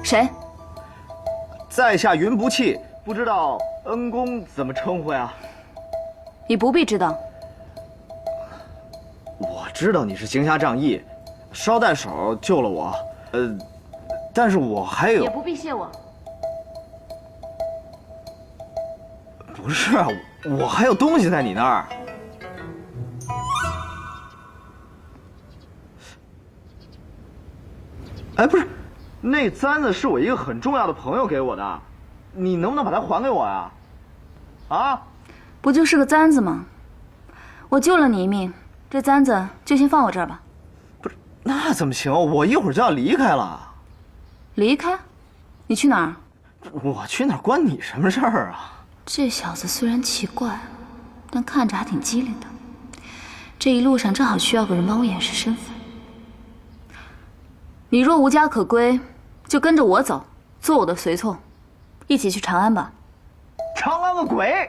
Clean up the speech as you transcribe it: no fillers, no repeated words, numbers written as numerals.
谁？在下云不弃，不知道恩公怎么称呼呀？你不必知道。我知道你是行侠仗义，捎带手救了我，但是我还有……也不必谢我。不是啊，我还有东西在你那儿。哎，不是，那簪子是我一个很重要的朋友给我的，你能不能把它还给我呀？啊？不就是个簪子吗？我救了你一命，这簪子就先放我这儿吧。不是，那怎么行？我一会儿就要离开了。离开？你去哪儿？我去哪儿关你什么事儿啊？这小子虽然奇怪，但看着还挺机灵的。这一路上正好需要个人帮我掩饰身份。你若无家可归，就跟着我走，做我的随从，一起去长安吧。长安个鬼！